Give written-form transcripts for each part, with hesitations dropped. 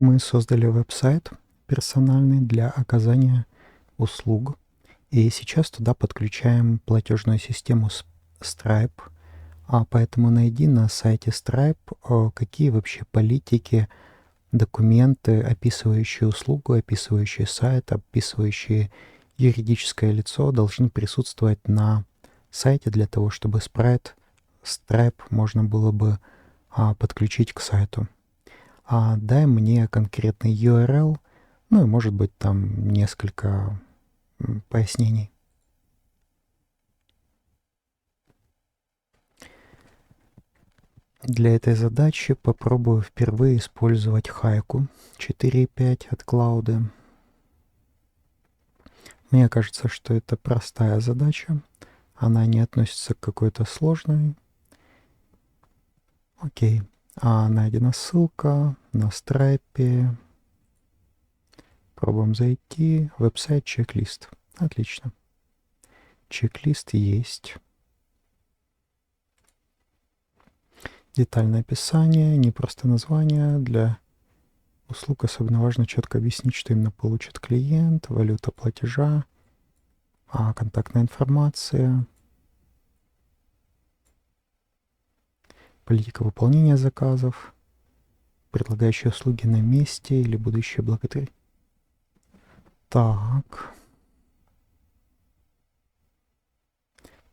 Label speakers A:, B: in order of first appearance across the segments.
A: Мы создали веб-сайт персональный для оказания услуг, и сейчас туда подключаем платежную систему Stripe. Поэтому найди на сайте Stripe, какие вообще политики, документы, описывающие услугу, описывающие сайт, описывающие юридическое лицо, должны присутствовать на сайте для того, чтобы Stripe можно было бы подключить к сайту. Дай мне конкретный URL, ну и может быть там несколько пояснений. Для этой задачи попробую впервые использовать Хайку 4.5 от Cloud. Мне кажется, что это простая задача. Она не относится к какой-то сложной. Окей. Найдена ссылка на Stripe. Пробуем зайти. Веб-сайт чек-лист. Отлично. Чек-лист есть. Детальное описание, не просто название. Для услуг особенно важно четко объяснить, что именно получит клиент, валюта платежа, контактная информация, политика выполнения заказов, предлагающие услуги на месте или будущие благодари. Так.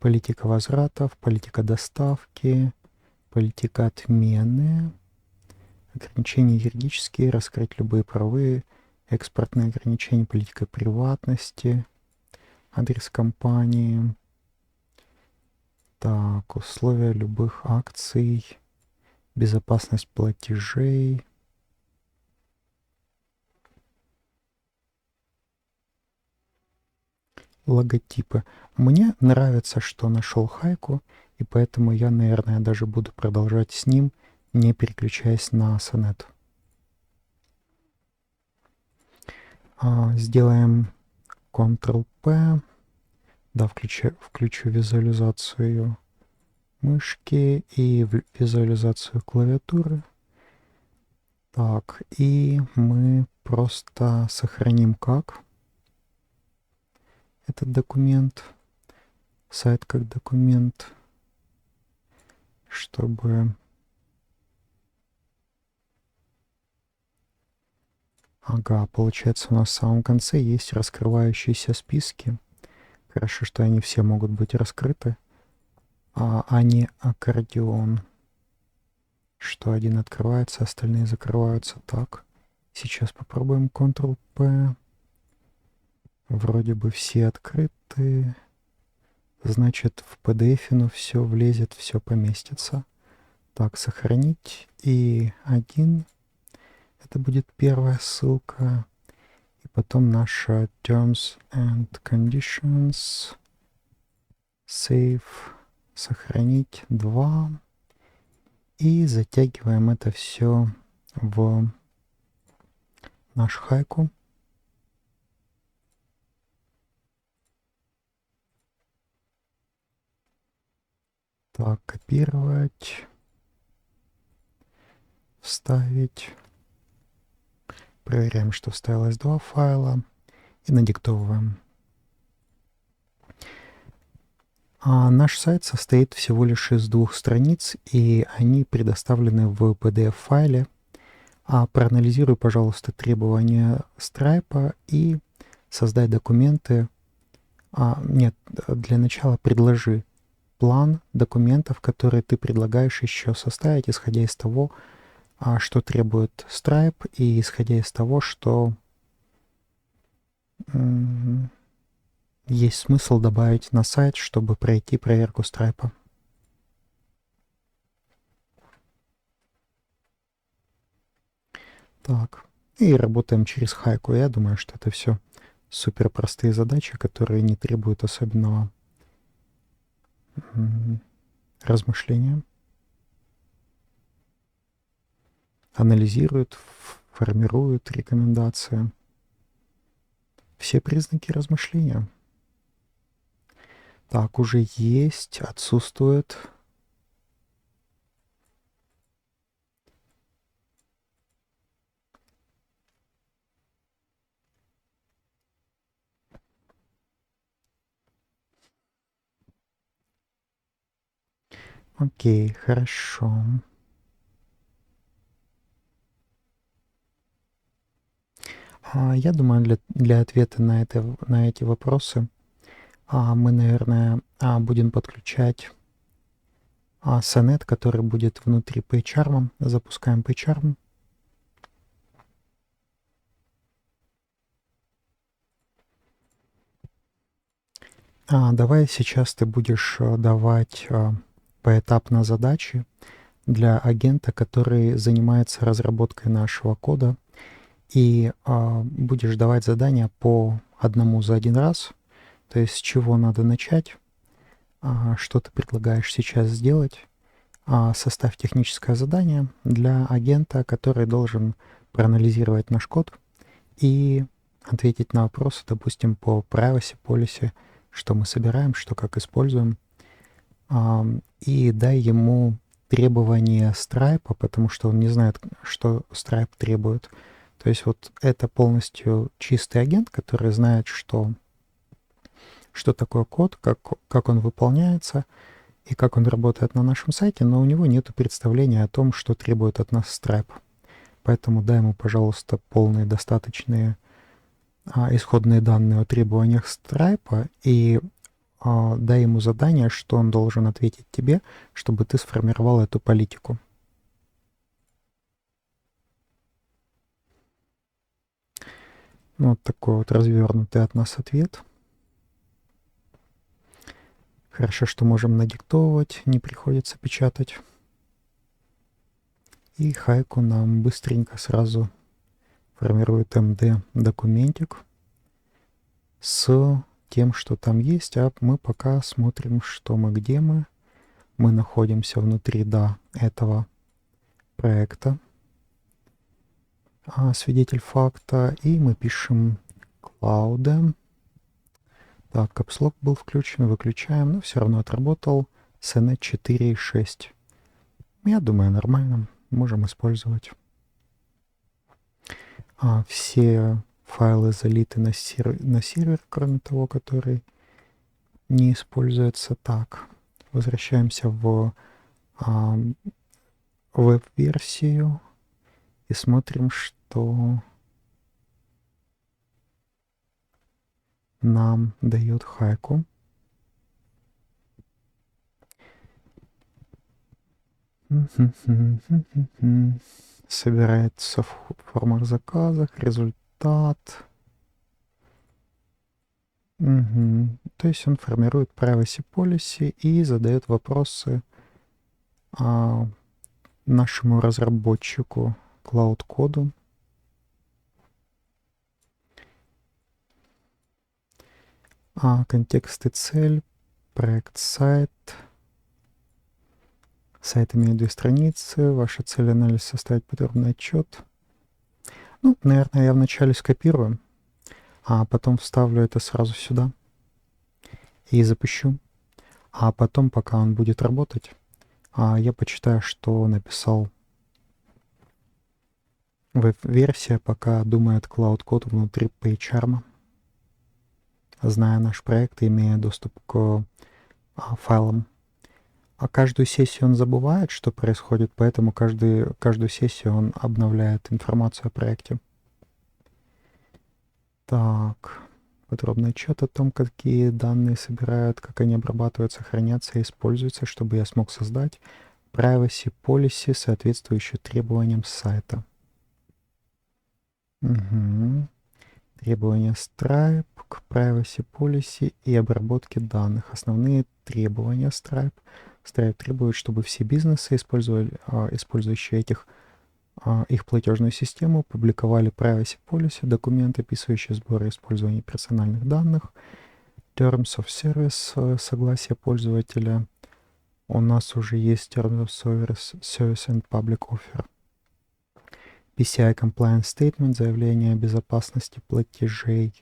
A: Политика возвратов, политика доставки, политика отмены, ограничения юридические, раскрыть любые правовые, экспортные ограничения, политика приватности, адрес компании. Так, условия любых акций, безопасность платежей. Логотипы. Мне нравится, что нашел Хайку, и поэтому я, наверное, даже буду продолжать с ним, не переключаясь на Sonnet. Сделаем Ctrl-P. Да, включу визуализацию мышки и визуализацию клавиатуры. Так, и мы просто сохраним как этот документ, сайт как документ, чтобы... Получается, у нас в самом конце есть раскрывающиеся списки. Хорошо, что они все могут быть раскрыты, а не аккордеон. Что один открывается, остальные закрываются. Так, сейчас попробуем Ctrl-P. Вроде бы все открыты. Значит, в PDF все влезет, все поместится. Так, сохранить. И один. Это будет первая ссылка. И потом наша Terms and Conditions. Save. Сохранить. 2. И затягиваем это все в наш хайку. Так, копировать. Вставить. Проверяем, что вставилось 2 файла. И надиктовываем. Наш сайт состоит всего лишь из 2 страниц, и они предоставлены в PDF-файле. Проанализируй, пожалуйста, требования Stripe и создай документы. Нет, для начала предложи план документов, которые ты предлагаешь еще составить, исходя из того, что требует Stripe, и исходя из того, что есть смысл добавить на сайт, чтобы пройти проверку Stripe. Так, и работаем через Хайку. Я думаю, что это все супер простые задачи, которые не требуют особенного размышления. Анализируют, формируют рекомендации. Все признаки размышления. Так, уже есть, отсутствует. Окей, хорошо. Я думаю, для ответа на эти вопросы мы, наверное, будем подключать Sonnet, который будет внутри PyCharm. Запускаем PyCharm. Давай сейчас ты будешь давать поэтапно задачи для агента, который занимается разработкой нашего кода, и будешь давать задания по одному за один раз, то есть с чего надо начать, что ты предлагаешь сейчас сделать. Составь техническое задание для агента, который должен проанализировать наш код и ответить на вопросы, допустим, по privacy policy, что мы собираем, что как используем. И дай ему требования Stripe, потому что он не знает, что Stripe требует. То есть вот это полностью чистый агент, который знает, что такое код, как он выполняется и как он работает на нашем сайте, но у него нет представления о том, что требует от нас Stripe. Поэтому дай ему, пожалуйста, полные достаточные исходные данные о требованиях Stripe и дай ему задание, что он должен ответить тебе, чтобы ты сформировал эту политику. Вот такой вот развернутый от нас ответ. Хорошо, что можем надиктовывать, не приходится печатать. И Хайку нам быстренько сразу формирует MD документик с тем, что там есть, а мы пока смотрим, что мы, где мы. Мы находимся внутри, этого проекта, свидетель факта, и мы пишем cloud. Так, капслок был включен, выключаем, но все равно отработал. Sonnet 4.6. Я думаю, нормально, можем использовать. Все файлы залиты на сервер, кроме того, который не используется. Так, возвращаемся в веб-версию и смотрим, что нам дает Хайку. Собирается в формах заказах, результат. То есть он формирует privacy policy и задает вопросы нашему разработчику Cloud-коду. Контекст и цель, проект сайт. Сайт имеет 2 страницы. Ваша цель — анализ, составить подробный отчет. Ну, наверное, я вначале скопирую, а потом вставлю это сразу сюда и запущу. А потом, пока он будет работать, я почитаю, что написал веб-версия, пока думает Cloud-код внутри PyCharm, зная наш проект и имея доступ к файлам. Каждую сессию он забывает, что происходит, поэтому каждую сессию он обновляет информацию о проекте. Так, подробный отчет о том, какие данные собирают, как они обрабатываются, хранятся и используются, чтобы я смог создать privacy policy, соответствующую требованиям сайта. Требования Stripe к privacy policy и обработке данных. Основные требования Stripe. Stripe требует, чтобы все бизнесы, использующие их платежную систему, публиковали privacy policy, документ, описывающий сбор и использование персональных данных, Terms of Service, согласие пользователя. У нас уже есть Terms of Service and Public Offer. PCI Compliance Statement, заявление о безопасности платежей.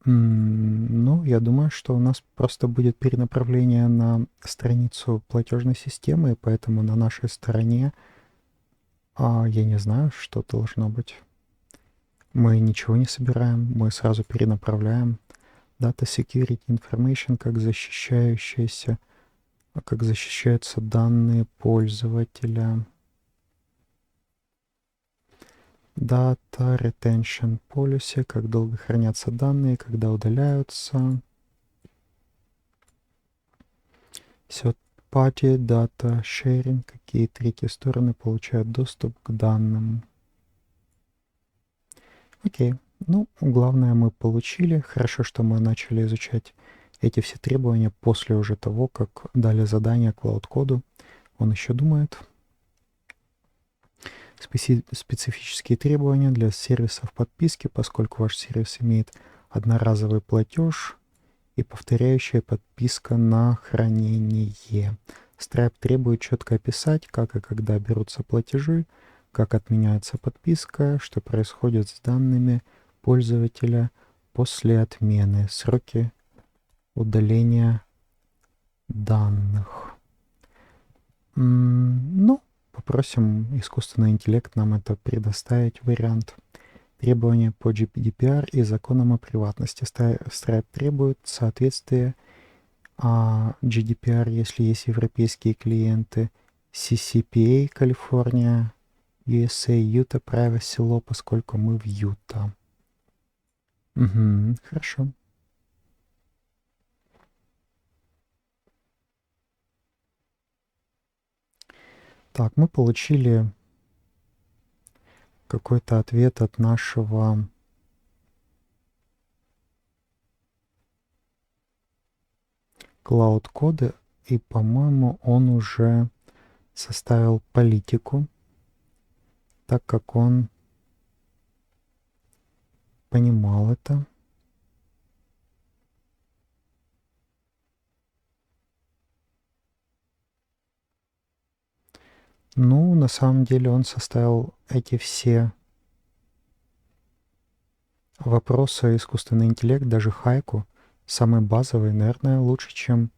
A: Ну, я думаю, что у нас просто будет перенаправление на страницу платежной системы, и поэтому на нашей стороне, я не знаю, что должно быть. Мы ничего не собираем, мы сразу перенаправляем. Data Security Information как защищающаяся как защищаются данные пользователя. Data Retention Policy, как долго хранятся данные, когда удаляются. Third Party Data Sharing, какие третьи стороны получают доступ к данным. Окей, ну, главное мы получили. Хорошо, что мы начали изучать эти все требования после уже того, как дали задание Cloud-коду. Он еще думает. Специфические требования для сервисов подписки, поскольку ваш сервис имеет одноразовый платеж и повторяющая подписка на хранение. Stripe требует четко описать, как и когда берутся платежи, как отменяется подписка, что происходит с данными пользователя после отмены, сроки удаления данных. Ну, попросим искусственный интеллект нам это предоставить вариант. Требования по GDPR и законам о приватности. Stripe требует соответствие GDPR, если есть европейские клиенты, CCPA, Калифорния, USA, Utah, Privacy Law, поскольку мы в Юта. Угу, хорошо. Так, мы получили какой-то ответ от нашего Cloud-кода, и, по-моему, он уже составил политику, так как он понимал это. Ну, на самом деле он составил эти все вопросы искусственный интеллект, даже хайку, самый базовый, наверное, лучше, чем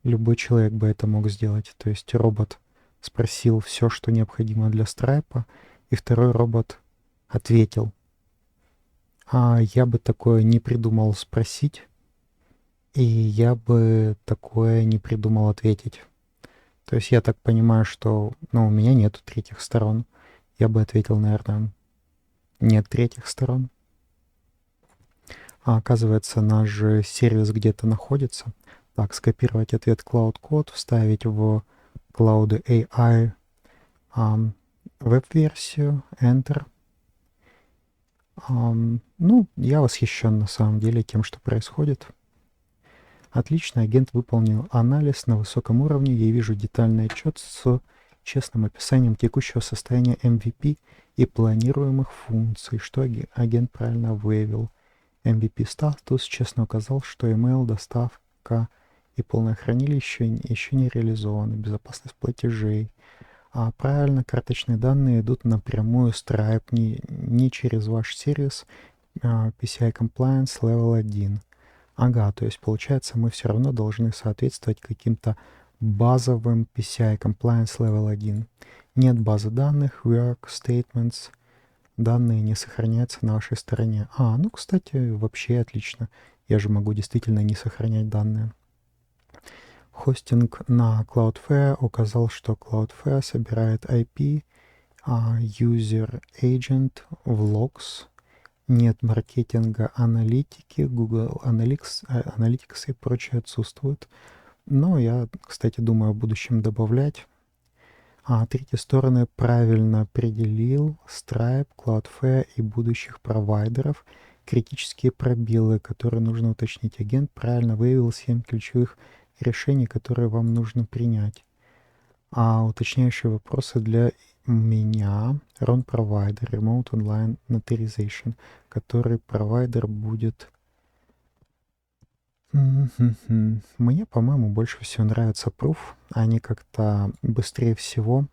A: любой человек бы это мог сделать. То есть робот спросил все, что необходимо для страйпа, и второй робот ответил. А я бы такое не придумал спросить, и я бы такое не придумал ответить. То есть я так понимаю, что у меня нету третьих сторон. Я бы ответил, наверное, нет третьих сторон. А оказывается, наш же сервис где-то находится. Так, скопировать ответ Cloud Code, вставить в Cloud AI веб-версию, Enter. Ну, я восхищен на самом деле тем, что происходит. Отлично, агент выполнил анализ на высоком уровне. Я вижу детальный отчет с честным описанием текущего состояния MVP и планируемых функций, что агент правильно выявил. MVP статус честно указал, что email, доставка и полное хранилище еще не реализованы. Безопасность платежей. А правильно, карточные данные идут напрямую Stripe, не через ваш сервис PCI Compliance Level 1. Ага, то есть получается мы все равно должны соответствовать каким-то базовым PCI Compliance Level 1. Нет базы данных, work, statements, данные не сохраняются на вашей стороне. Ну, кстати, вообще отлично. Я же могу действительно не сохранять данные. Хостинг на Cloudflare указал, что Cloudflare собирает IP, User Agent в logs. Нет маркетинга, аналитики, Google Analytics и прочее отсутствуют. Но я, кстати, думаю в будущем добавлять. Третьи стороны правильно определил Stripe, Cloudflare и будущих провайдеров. Критические пробелы, которые нужно уточнить. Агент правильно выявил 7 ключевых решений, которые вам нужно принять. Уточняющие вопросы для меня. Run Provider, Remote Online Notarization, который провайдер будет... Мне, по-моему, больше всего нравится Proof. Они как-то быстрее всего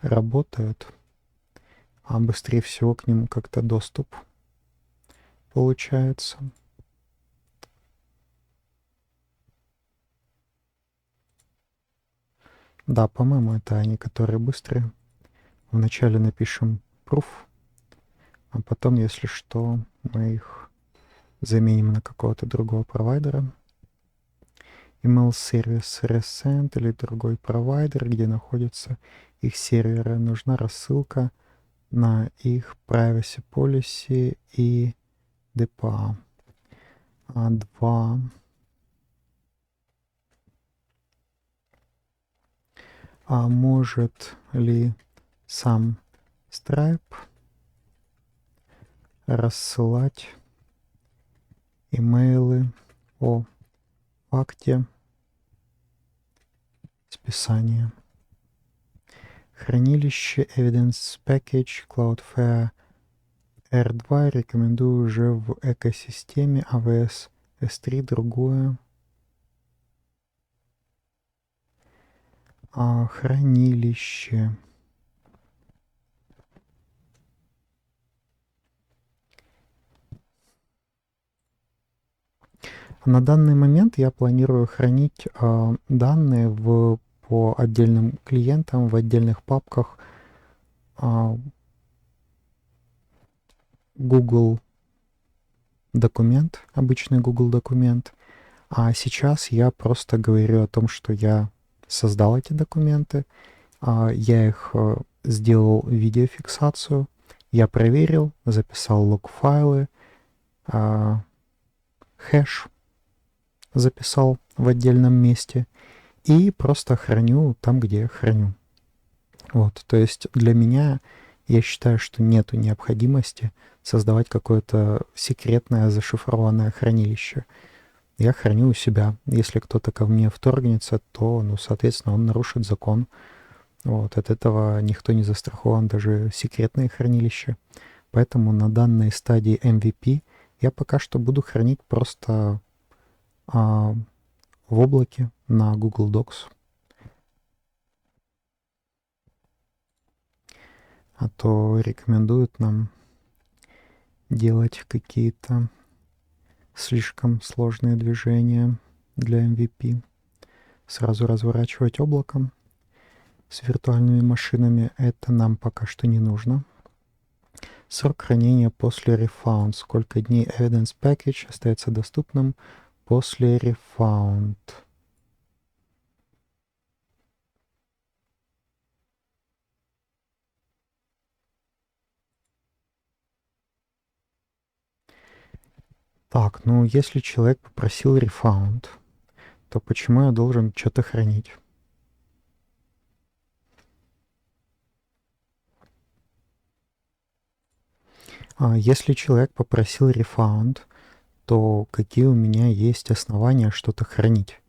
A: работают, быстрее всего к ним как-то доступ получается. Да, по-моему, это они, которые быстрые. Вначале напишем proof, А потом, если что, мы их заменим на какого-то другого провайдера. Email Service Resend или другой провайдер, где находятся их серверы. Нужна рассылка на их Privacy Policy и DPA. 2. А может ли сам Stripe рассылать имейлы о факте списания? Хранилище Evidence Package Cloudflare R2 рекомендую уже в экосистеме AWS S3. Другое. Хранилище. На данный момент я планирую хранить данные по отдельным клиентам в отдельных папках Google документ, обычный Google документ. А сейчас я просто говорю о том, что я создал эти документы, я их сделал видеофиксацию, я проверил, записал лог-файлы, хэш записал в отдельном месте и просто храню там, где храню. Вот, то есть для меня, я считаю, что нету необходимости создавать какое-то секретное зашифрованное хранилище. Я храню у себя. Если кто-то ко мне вторгнется, то, соответственно, он нарушит закон. Вот, от этого никто не застрахован, даже секретные хранилища. Поэтому на данной стадии MVP я пока что буду хранить просто в облаке на Google Docs. А то рекомендуют нам делать какие-то слишком сложные движения для MVP. Сразу разворачивать облаком с виртуальными машинами, это нам пока что не нужно. Срок хранения после refound. Сколько дней Evidence Package остается доступным после refound? Так, если человек попросил refound, то почему я должен что-то хранить? Если человек попросил refund, то какие у меня есть основания что-то хранить?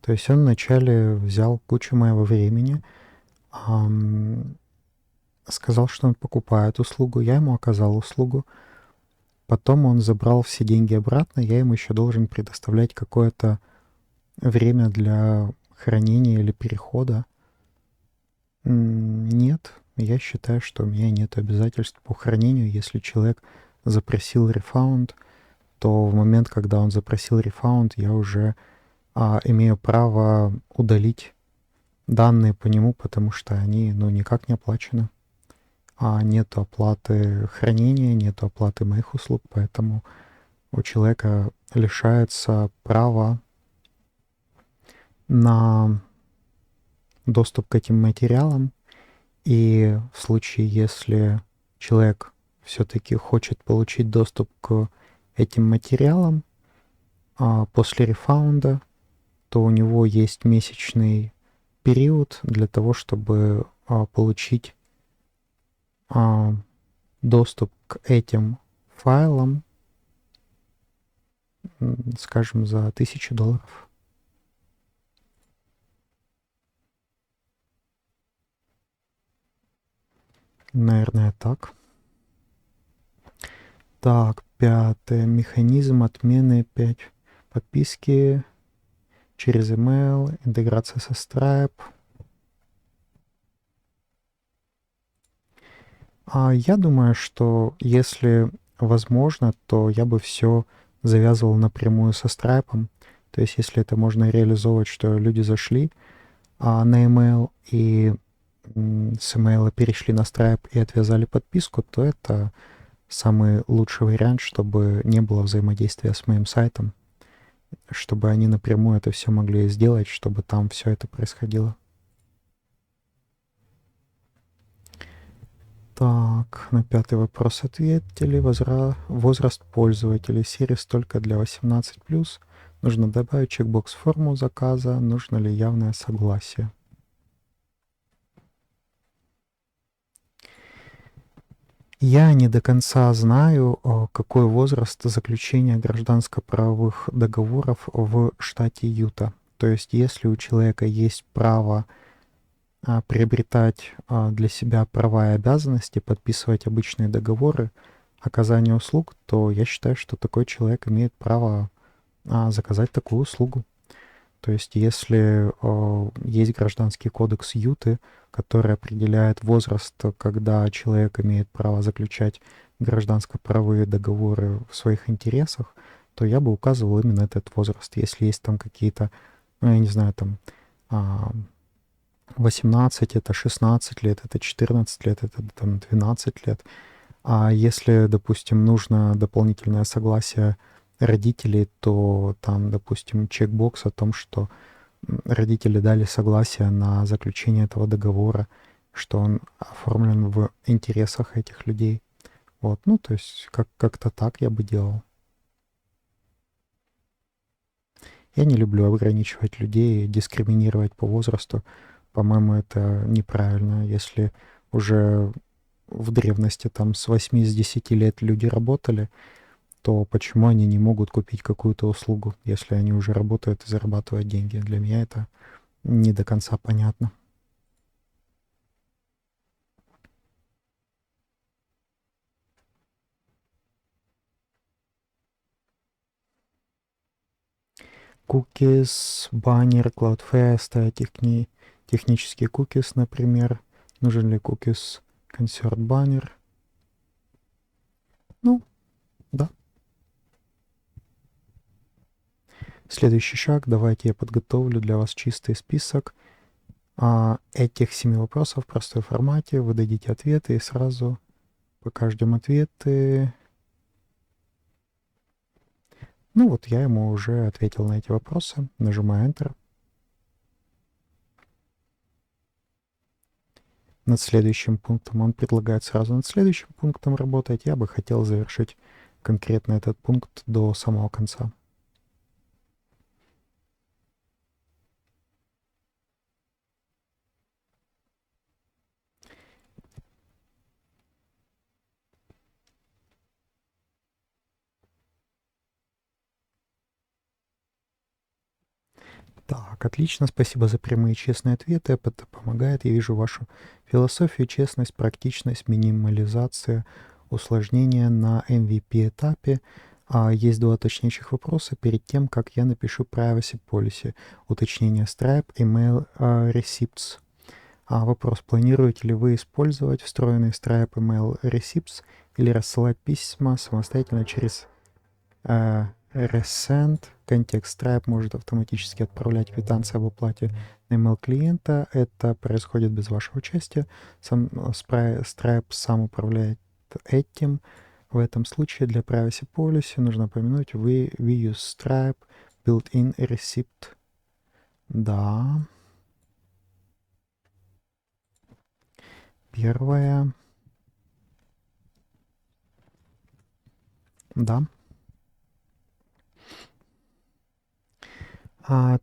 A: То есть он вначале взял кучу моего времени, сказал, что он покупает услугу, я ему оказал услугу, потом он забрал все деньги обратно, я ему еще должен предоставлять какое-то время для хранения или перехода. Нет, я считаю, что у меня нет обязательств по хранению. Если человек запросил refund, то в момент, когда он запросил refund, я уже имею право удалить данные по нему, потому что они никак не оплачены. Нету оплаты хранения, нету оплаты моих услуг, поэтому у человека лишается права на доступ к этим материалам. И в случае, если человек все-таки хочет получить доступ к этим материалам после рефаунда, то у него есть месячный период для того, чтобы получить доступ к этим файлам, скажем, за $1000. Наверное, так. Так, 5. Механизм отмены 5. Подписки через email, интеграция со Stripe. Я думаю, что если возможно, то я бы все завязывал напрямую со Stripe. То есть если это можно реализовывать, что люди зашли на email и с email перешли на Stripe и отвязали подписку, то это самый лучший вариант, чтобы не было взаимодействия с моим сайтом, чтобы они напрямую это все могли сделать, чтобы там все это происходило. Так, на пятый вопрос ответили. Возраст пользователей. Сервис только для 18+. Нужно добавить чекбокс в форму заказа. Нужно ли явное согласие? Я не до конца знаю, какой возраст заключения гражданско-правовых договоров в штате Юта. То есть, если у человека есть право приобретать для себя права и обязанности, подписывать обычные договоры оказания услуг, то я считаю, что такой человек имеет право заказать такую услугу. То есть если есть гражданский кодекс Юты, который определяет возраст, когда человек имеет право заключать гражданско-правовые договоры в своих интересах, то я бы указывал именно этот возраст. Если есть там какие-то, ну, я не знаю, там 18, это 16 лет, это 14 лет, это там 12 лет. А если, допустим, нужно дополнительное согласие родителей, то там, допустим, чекбокс о том, что родители дали согласие на заключение этого договора, что он оформлен в интересах этих людей. Вот, ну, то есть как-то так я бы делал. Я не люблю ограничивать людей, дискриминировать по возрасту. По-моему, это неправильно. Если уже в древности там с 8-10 лет люди работали, то почему они не могут купить какую-то услугу, если они уже работают и зарабатывают деньги? Для меня это не до конца понятно. Cookies, баннер, Cloudflare, ставить технические cookies, например. Нужен ли cookies консерт баннер? Ну, да. Следующий шаг. Давайте я подготовлю для вас чистый список этих 7 вопросов в простой формате. Вы дадите ответы и сразу по каждому ответы. Ну вот я ему уже ответил на эти вопросы. Нажимаю Enter. Над следующим пунктом он предлагает сразу над следующим пунктом работать. Я бы хотел завершить конкретно этот пункт до самого конца. Так, отлично, спасибо за прямые честные ответы. Это помогает. Я вижу вашу философию, честность, практичность, минимализация, усложнение на MVP этапе. Есть два уточняющих вопроса перед тем, как я напишу privacy policy. Уточнение Stripe, email receipts. Вопрос, планируете ли вы использовать встроенный Stripe email receipts или рассылать письма самостоятельно через Resend. Контекст Stripe может автоматически отправлять квитанции об оплате на email клиента. Это происходит без вашего участия. Сам Stripe сам управляет этим. В этом случае для privacy policy нужно упомянуть we use Stripe built-in receipt. Да. Первое. Да.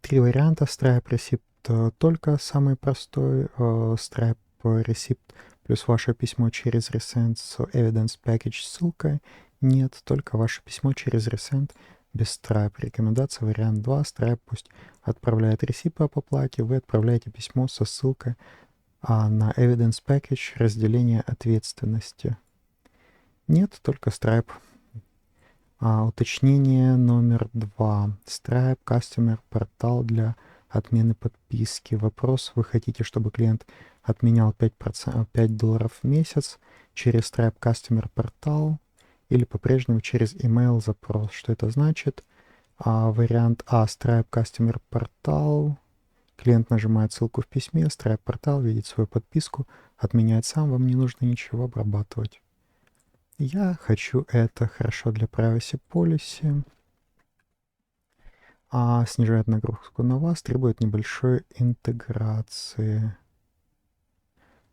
A: Три варианта. Stripe Receipt только самый простой. Stripe Receipt плюс ваше письмо через Resend с Evidence Package ссылкой. Нет, только ваше письмо через Resend без Stripe. Рекомендация вариант 2. Stripe пусть отправляет ресип по оплате. Вы отправляете письмо со ссылкой на Evidence Package разделение ответственности. Нет, только Stripe. Уточнение номер 2. Stripe Customer портал для отмены подписки. Вопрос. Вы хотите, чтобы клиент отменял $5 в месяц через Stripe Customer портал или по-прежнему через email запрос? Что это значит? Вариант А. Stripe Customer портал. Клиент нажимает ссылку в письме. Stripe портал видит свою подписку, отменяет сам. Вам не нужно ничего обрабатывать. Я хочу это, хорошо, для privacy policy. Снижает нагрузку на вас, требует небольшой интеграции.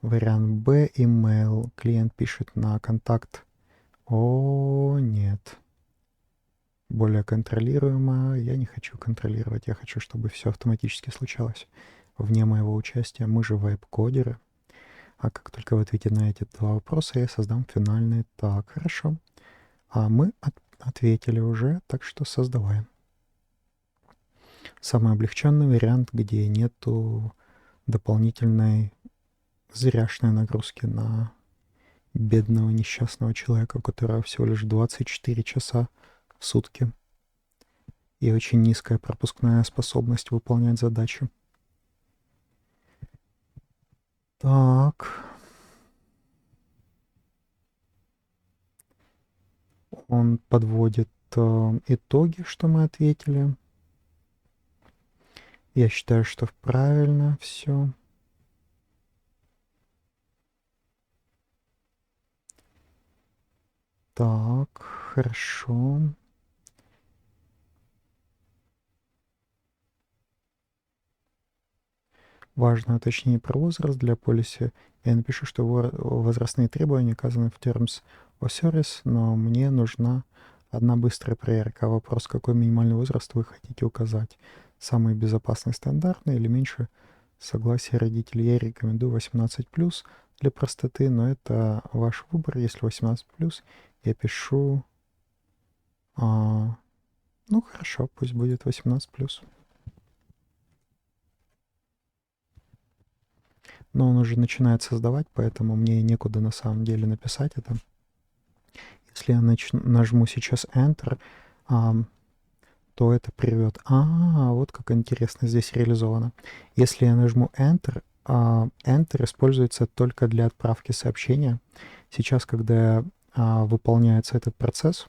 A: Вариант Б, email. Клиент пишет на контакт. О, нет. Более контролируемо. Я не хочу контролировать. Я хочу, чтобы все автоматически случалось вне моего участия. Мы же веб-кодеры. А как только вы ответите на эти два вопроса, я создам финальный. Так, хорошо. Мы ответили уже, так что создаваем. Самый облегченный вариант, где нету дополнительной зряшной нагрузки на бедного несчастного человека, у которого всего лишь 24 часа в сутки и очень низкая пропускная способность выполнять задачи. Так. Он подводит итоги, что мы ответили. Я считаю, что правильно все. Так, хорошо. Важное уточнение про возраст для полиси. Я напишу, что возрастные требования указаны в Terms of Service, но мне нужна одна быстрая проверка. Вопрос, какой минимальный возраст вы хотите указать? Самый безопасный, стандартный или меньше согласия родителей? Я рекомендую 18+, для простоты, но это ваш выбор. Если 18+, я пишу... ну хорошо, пусть будет 18+. Но он уже начинает создавать, поэтому мне некуда на самом деле написать это. Если я нажму сейчас Enter, то это прервет. Вот как интересно здесь реализовано. Если я нажму Enter, Enter используется только для отправки сообщения. Сейчас, когда выполняется этот процесс,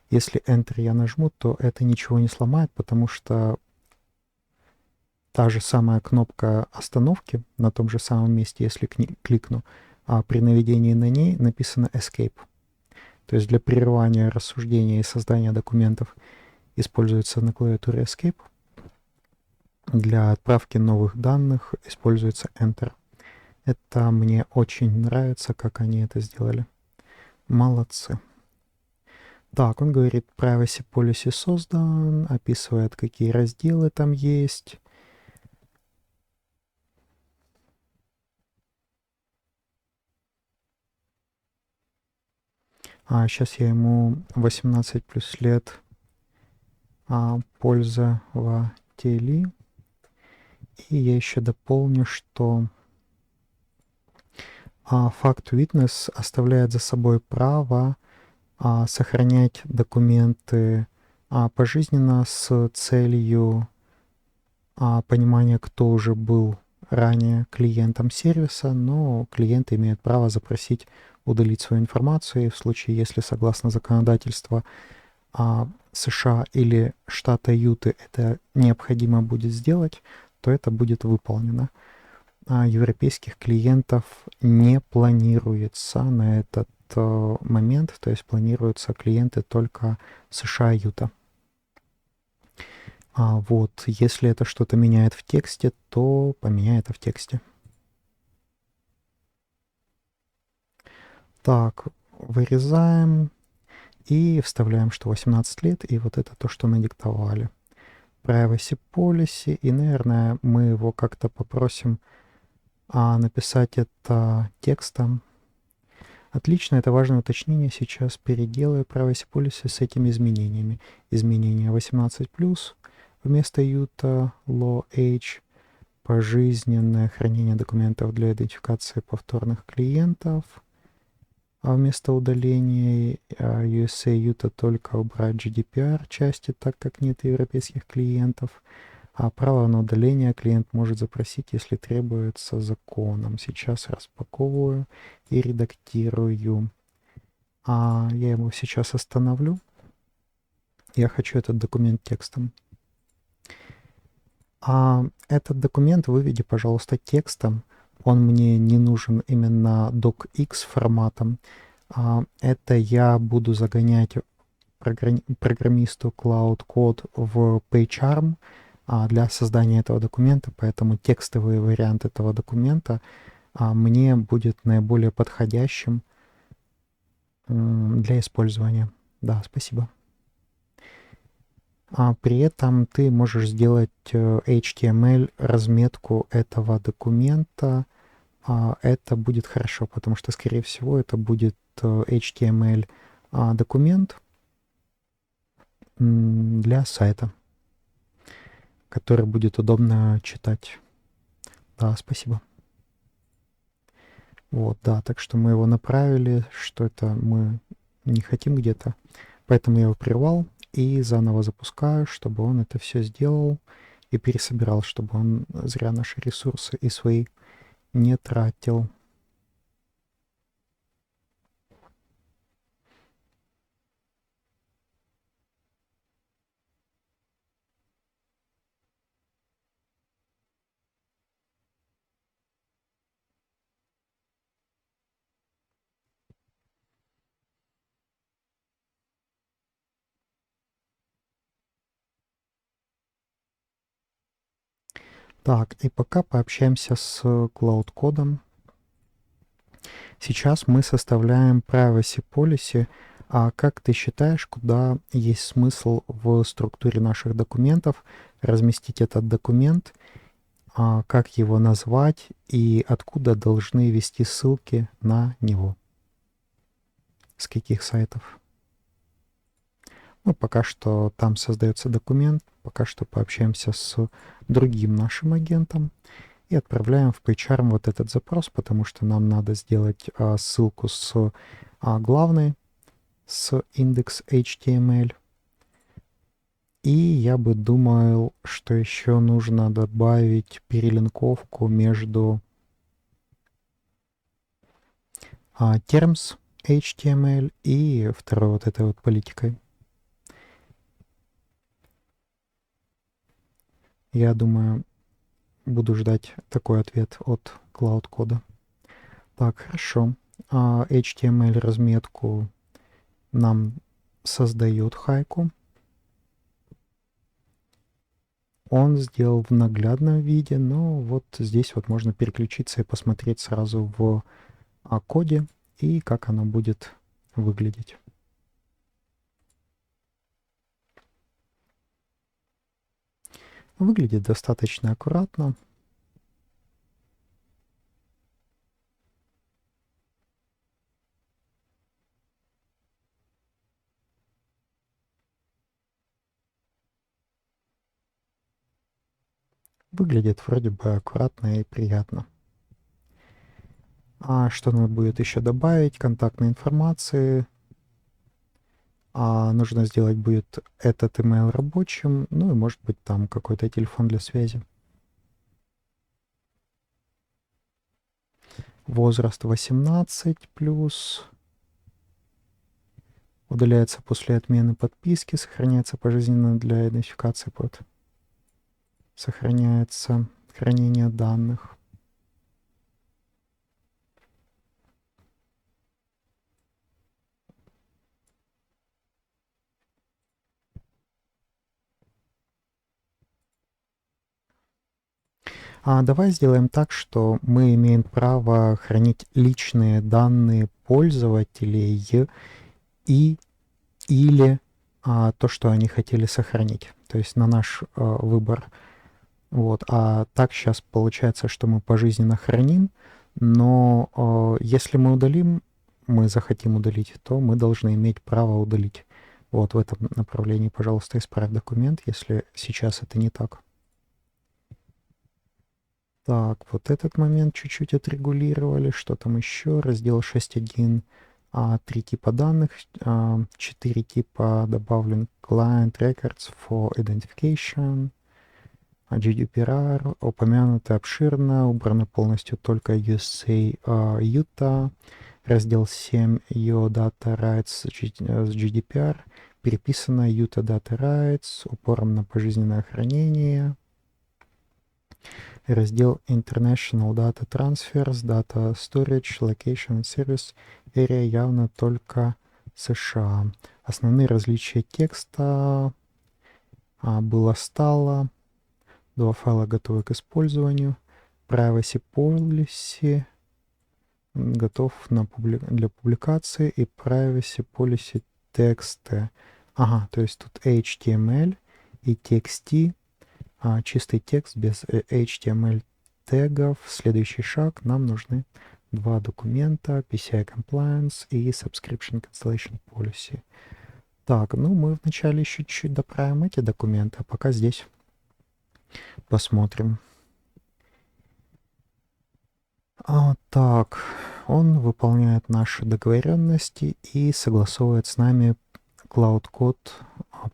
A: если Enter я нажму, то это ничего не сломает, потому что та же самая кнопка остановки на том же самом месте, если кликну, при наведении на ней написано Escape. То есть для прерывания рассуждения и создания документов используется на клавиатуре Escape. Для отправки новых данных используется Enter. Это мне очень нравится, как они это сделали. Молодцы. Так, он говорит, privacy policy создан, описывает, какие разделы там есть. Сейчас я ему 18 плюс лет пользователей. И я еще дополню, что факт witness оставляет за собой право сохранять документы пожизненно с целью понимания, кто уже был ранее клиентом сервиса, но клиенты имеют право запросить удалить свою информацию, и в случае, если согласно законодательству США или штата Юты это необходимо будет сделать, то это будет выполнено. Европейских клиентов не планируется на этот момент, то есть планируются клиенты только США Юта. Вот, если это что-то меняет в тексте, то поменяй это в тексте. Так, вырезаем и вставляем, что 18 лет, и вот это то, что надиктовали. Privacy Policy, и, наверное, мы его как-то попросим написать это текстом. Отлично, это важное уточнение. Сейчас переделаю Privacy Policy с этими изменениями. Изменение 18+, вместо Utah Law Age, пожизненное хранение документов для идентификации повторных клиентов, вместо удаления USA Utah только убрать GDPR части, так как нет европейских клиентов. Право на удаление клиент может запросить, если требуется законом. Сейчас распаковываю и редактирую. Я его сейчас остановлю. Я хочу этот документ текстом. Этот документ выведи, пожалуйста, текстом. Он мне не нужен именно docx форматом. Это я буду загонять программисту Cloud Code в PageArm для создания этого документа, поэтому текстовый вариант этого документа мне будет наиболее подходящим для использования. Да, спасибо. При этом ты можешь сделать HTML разметку этого документа. Это будет хорошо, потому что, скорее всего, это будет HTML документ для сайта, который будет удобно читать. Да, спасибо. Вот, да, так что мы его направили, что это мы не хотим где-то. Поэтому я его прервал и заново запускаю, чтобы он это все сделал и пересобирал, чтобы он зря наши ресурсы и свои не тратил. Так, и пока пообщаемся с Cloud кодом. Сейчас мы составляем privacy policy. А как ты считаешь, куда есть смысл в структуре наших документов разместить этот документ, как его назвать и откуда должны вести ссылки на него? С каких сайтов? Ну, пока что там создается документ, пока что пообщаемся с другим нашим агентом и отправляем в PageArm вот этот запрос, потому что нам надо сделать ссылку с главной, с индекс HTML. И я бы думал, что еще нужно добавить перелинковку между terms HTML и второй вот этой вот политикой. Я думаю, буду ждать такой ответ от Cloud кода. Так, хорошо. HTML разметку нам создает Хайку. Он сделал в наглядном виде, но вот здесь вот можно переключиться и посмотреть сразу в коде и как оно будет выглядеть. Выглядит достаточно аккуратно. Выглядит вроде бы аккуратно и приятно. Что надо будет еще добавить? Контактной информации. Нужно сделать будет этот email рабочим, ну и может быть там какой-то телефон для связи. Возраст 18+. Удаляется после отмены подписки, сохраняется пожизненно для идентификации под. Сохраняется хранение данных. Давай сделаем так, что мы имеем право хранить личные данные пользователей и или то, что они хотели сохранить. То есть на наш выбор. Вот. А так сейчас получается, что мы пожизненно храним, но если мы удалим, мы захотим удалить, то мы должны иметь право удалить. Вот в этом направлении, пожалуйста, исправь документ, если сейчас это не так. Так, вот этот момент чуть-чуть отрегулировали. Что там еще? Раздел 6.1. 3 типа данных, 4 типа добавлен Client Records for Identification, GDPR упомянуто обширно, убрано полностью только USA Utah, раздел 7 Your Data Rights с GDPR, переписано Utah Data Rights, упором на пожизненное хранение. раздел International Data Transfers, Data Storage, Location and Service Area явно только США. Основные различия текста было-стало. 2 файла готовы к использованию. Privacy Policy готов для публикации и Privacy Policy тексты. Ага, то есть тут HTML и TXT, чистый текст без HTML тегов. Следующий шаг. Нам нужны 2 документа, PCI Compliance и Subscription Cancellation Policy. Так, ну мы вначале еще чуть-чуть доправим эти документы, а пока здесь посмотрим. Так, он выполняет наши договоренности и согласовывает с нами Cloud Code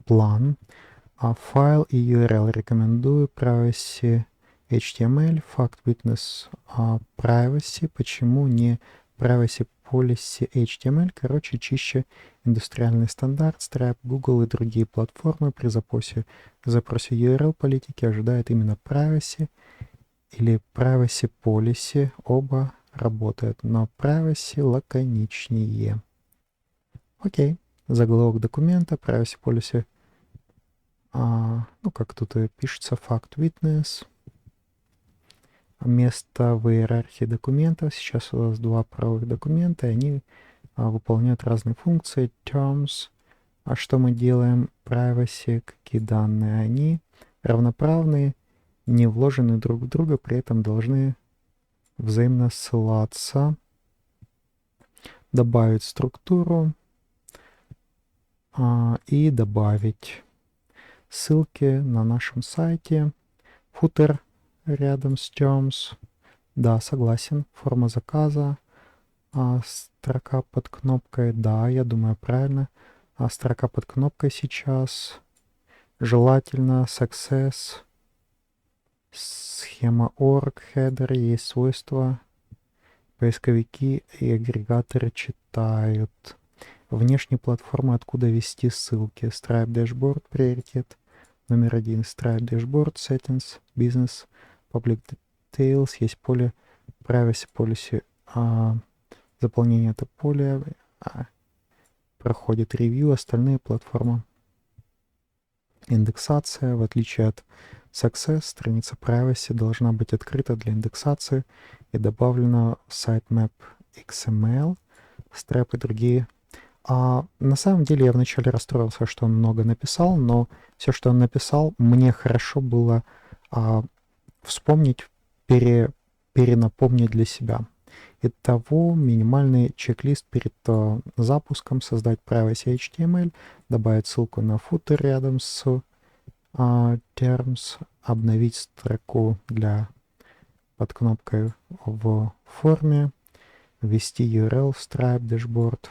A: план. Файл и URL рекомендую. Privacy HTML, Fact Witness Privacy. Почему не Privacy Policy HTML? Короче, чище индустриальный стандарт. Stripe, Google и другие платформы при запросе URL политики ожидают именно Privacy или Privacy Policy. Оба работают, но Privacy лаконичнее. Окей. Заголовок документа, Privacy Policy. Ну, как тут и пишется, Fact Witness. Место в иерархии документов. Сейчас у нас 2 правовых документа, и они выполняют разные функции. Terms. А что мы делаем? Privacy. Какие данные? Они равноправные, не вложены друг в друга, при этом должны взаимно ссылаться. Добавить структуру и добавить ссылки на нашем сайте. Футер рядом с terms. Да, согласен. Форма заказа. Строка под кнопкой. Да, я думаю, правильно. Строка под кнопкой сейчас. Желательно success. Схема org, header, есть свойства. Поисковики и агрегаторы читают. Внешние платформы, откуда вести ссылки. Stripe Dashboard, приоритет. Номер 1. Stripe Dashboard, Settings, Business, Public Details. Есть поле Privacy Policy. Заполнение этого поля. Проходит ревью. Остальные платформы. Индексация. В отличие от Success, страница Privacy должна быть открыта для индексации и добавлена в sitemap XML, Stripe и другие. На самом деле я вначале расстроился, что он много написал, но все, что он написал, мне хорошо было вспомнить, перенапомнить для себя. Итого, минимальный чек-лист перед запуском: создать Privacy HTML, добавить ссылку на footer рядом с terms, обновить строку под кнопкой в форме, ввести URL в Stripe Dashboard.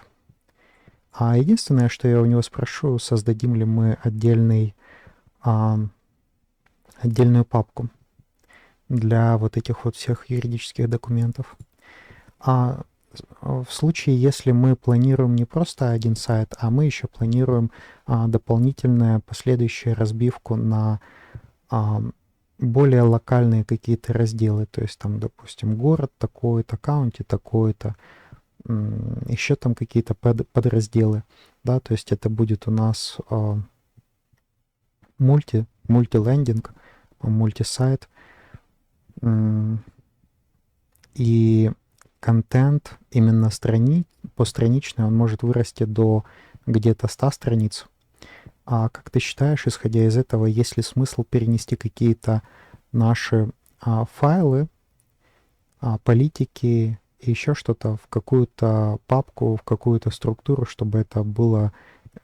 A: Единственное, что я у него спрошу, создадим ли мы отдельную папку для вот этих вот всех юридических документов. В случае, если мы планируем не просто один сайт, а мы еще планируем дополнительную последующую разбивку на более локальные какие-то разделы, то есть там, допустим, город такой-то, каунти такой-то, еще там какие-то подразделы, да, то есть это будет у нас мультилендинг, мультисайт, и контент именно постраничный, он может вырасти до где-то 100 страниц. Как ты считаешь, исходя из этого, есть ли смысл перенести какие-то наши файлы, политики и еще что-то в какую-то папку, в какую-то структуру, чтобы это было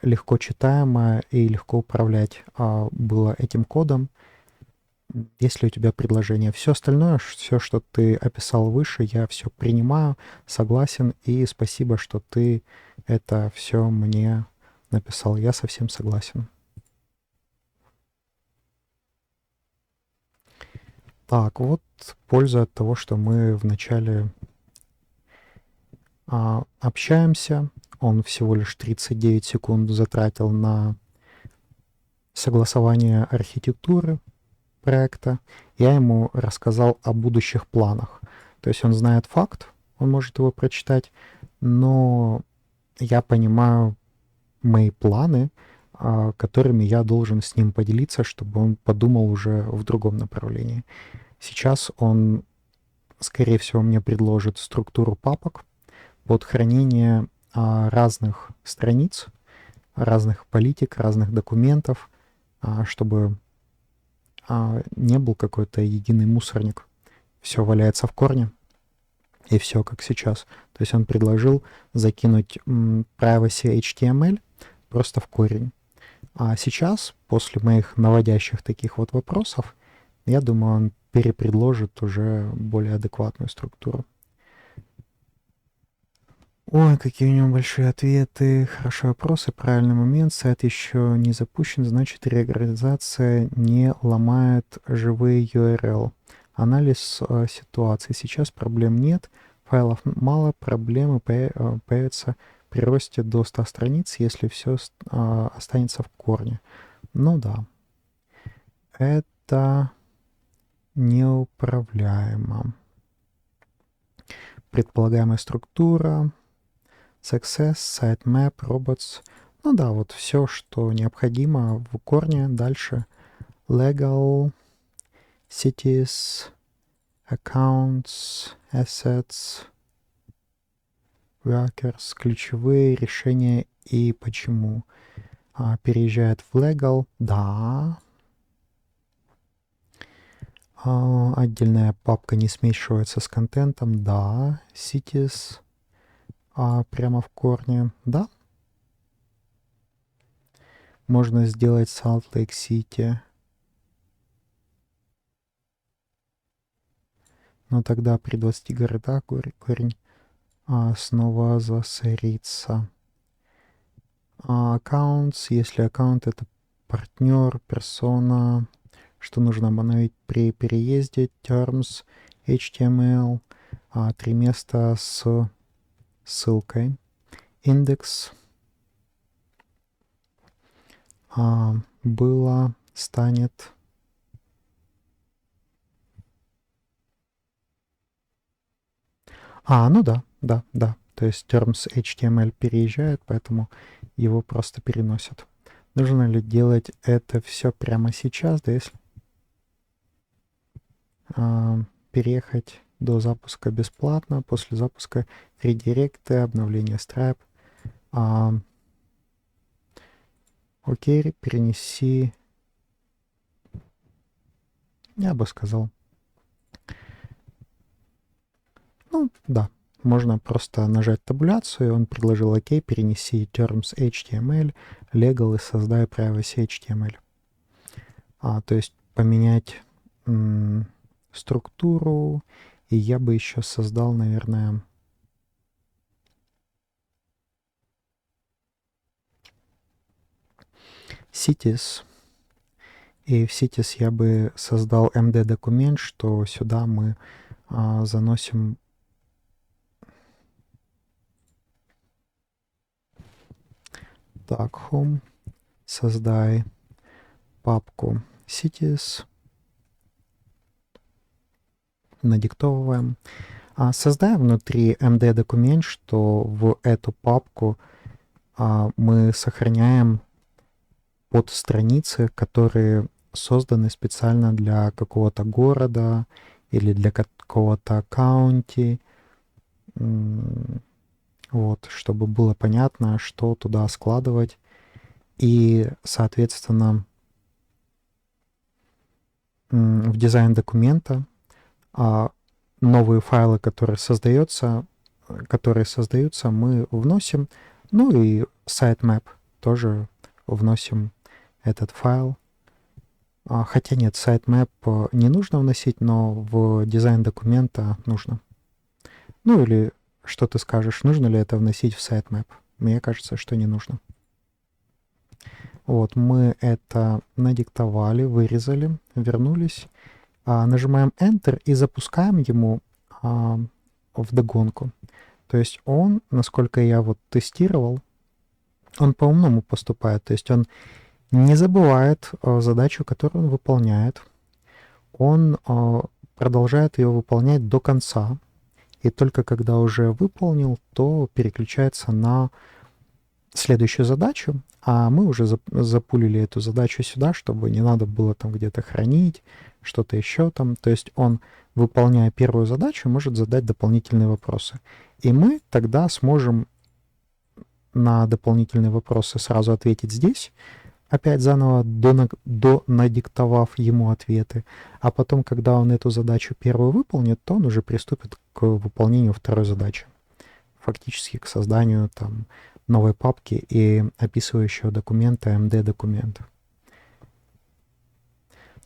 A: легко читаемо и легко управлять было этим кодом? Есть ли у тебя предложение? Все остальное, все, что ты описал выше, я все принимаю, согласен, и спасибо, что ты это все мне написал. Я совсем согласен. Так, вот польза от того, что мы вначале общаемся. Он всего лишь 39 секунд затратил на согласование архитектуры. проекта, я ему рассказал о будущих планах. То есть он знает факт, он может его прочитать, но я понимаю мои планы, которыми я должен с ним поделиться, чтобы он подумал уже в другом направлении. Сейчас он, скорее всего, мне предложит структуру папок под хранение разных страниц, разных политик, разных документов, чтобы не был какой-то единый мусорник. Все валяется в корне, и все как сейчас. То есть он предложил закинуть privacy HTML просто в корень. А сейчас, после моих наводящих таких вот вопросов, я думаю, он перепредложит уже более адекватную структуру. Ой, какие у него большие ответы, хорошие вопросы, правильный момент, сайт еще не запущен, значит реорганизация не ломает живые URL. Анализ ситуации. Сейчас проблем нет, файлов мало, проблемы появятся при росте до 100 страниц, если все останется в корне. Ну да, это неуправляемо. Предполагаемая структура, Success, sitemap, robots. Ну да, вот все, что необходимо в корне. Дальше legal, cities, accounts, assets, workers, ключевые решения и почему. Переезжает в legal, да. Отдельная папка не смешивается с контентом, да. Cities, прямо в корне, да. Можно сделать Salt Lake City. Но тогда при 20 городах корень снова засорится. Accounts, если аккаунт это партнер, персона, что нужно обновить при переезде, terms, HTML, 3 места с ссылкой, индекс, было, станет, ну да, да, да. То есть terms HTML переезжает, поэтому его просто переносят. Нужно ли делать это все прямо сейчас, да, если переехать до запуска бесплатно, после запуска редиректы, обновление Stripe. Окей, перенеси, я бы сказал. Ну, да, можно просто нажать табуляцию, и он предложил окей, перенеси terms HTML, legal и создай privacy HTML. То есть поменять структуру, и я бы еще создал, наверное, cities. И в cities я бы создал MD документ, что сюда мы заносим так, home, создай папку cities, надиктовываем. Создаем внутри MD документ, что в эту папку мы сохраняем под страницы, которые созданы специально для какого-то города или для какого-то каунти. Вот, чтобы было понятно, что туда складывать. И, соответственно, в дизайн документа новые файлы, которые создаются, мы вносим. Ну и sitemap тоже вносим этот файл. Хотя нет, sitemap не нужно вносить, но в дизайн документа нужно. Ну или что ты скажешь, нужно ли это вносить в sitemap? Мне кажется, что не нужно. Вот, мы это надиктовали, вырезали, вернулись. Нажимаем Enter и запускаем ему вдогонку. То есть он, насколько я вот тестировал, он по-умному поступает. То есть он не забывает задачу, которую он выполняет. он продолжает ее выполнять до конца, и только когда уже выполнил, то переключается на следующую задачу, а мы уже запулили эту задачу сюда, чтобы не надо было там где-то хранить, что-то еще там. То есть он, выполняя первую задачу, может задать дополнительные вопросы. И мы тогда сможем на дополнительные вопросы сразу ответить здесь, опять заново надиктовав ему ответы. А потом, когда он эту задачу первую выполнит, то он уже приступит к выполнению второй задачи. Фактически к созданию там новой папки и описывающего документа MD-документа.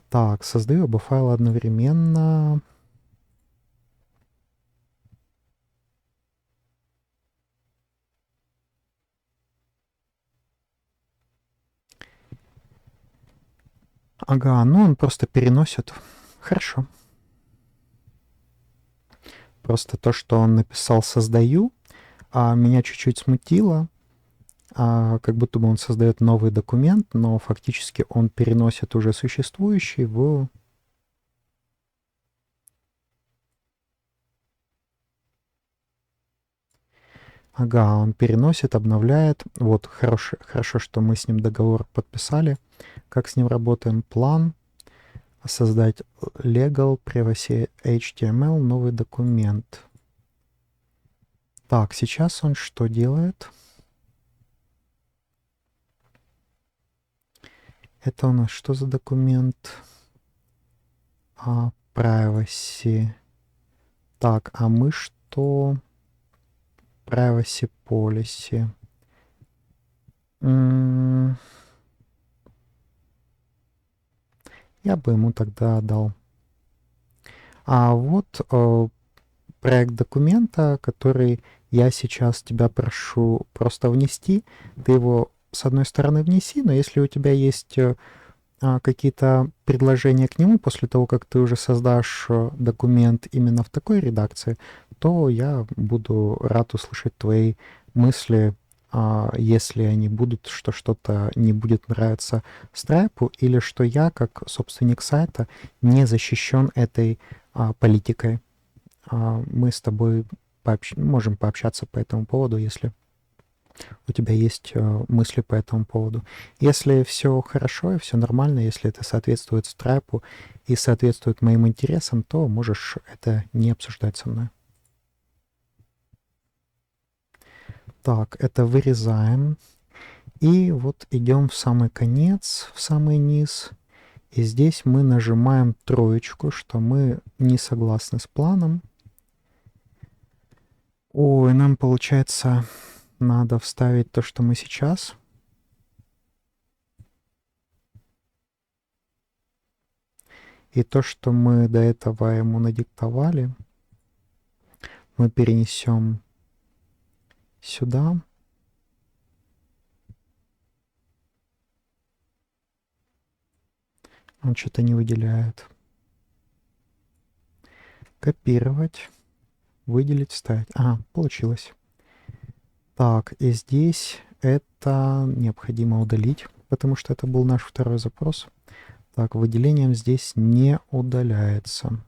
A: Так, создаю оба файла одновременно. Ага, ну он просто переносит. Хорошо. Просто то, что он написал «создаю», меня чуть-чуть смутило, как будто бы он создает новый документ, но фактически он переносит уже существующий в... Ага, он переносит, обновляет. Вот, хорошо, что мы с ним договор подписали. Как с ним работаем? План. Создать legal privacy HTML, новый документ. Так, сейчас он что делает? Это у нас что за документ? Privacy. Так, а мы что? Privacy policy. Я бы ему тогда дал. А вот проект документа, который я сейчас тебя прошу просто внести. Ты его с одной стороны внеси, но если у тебя есть какие-то предложения к нему после того, как ты уже создашь документ именно в такой редакции, то я буду рад услышать твои мысли, если они будут, что что-то не будет нравиться Stripe, или что я, как собственник сайта, не защищен этой политикой. Мы с тобой можем пообщаться по этому поводу, если у тебя есть мысли по этому поводу. Если все хорошо и все нормально, если это соответствует Stripe и соответствует моим интересам, то можешь это не обсуждать со мной. Так, это вырезаем. И вот идем в самый конец, в самый низ. И здесь мы нажимаем троечку, что мы не согласны с планом. Ой, нам, получается, надо вставить то, что мы сейчас. И то, что мы до этого ему надиктовали, мы перенесем сюда. Он что-то не выделяет. Копировать, выделить, вставить. Ага, получилось. Так, и здесь это необходимо удалить, потому что это был наш второй запрос. Так, выделением здесь не удаляется.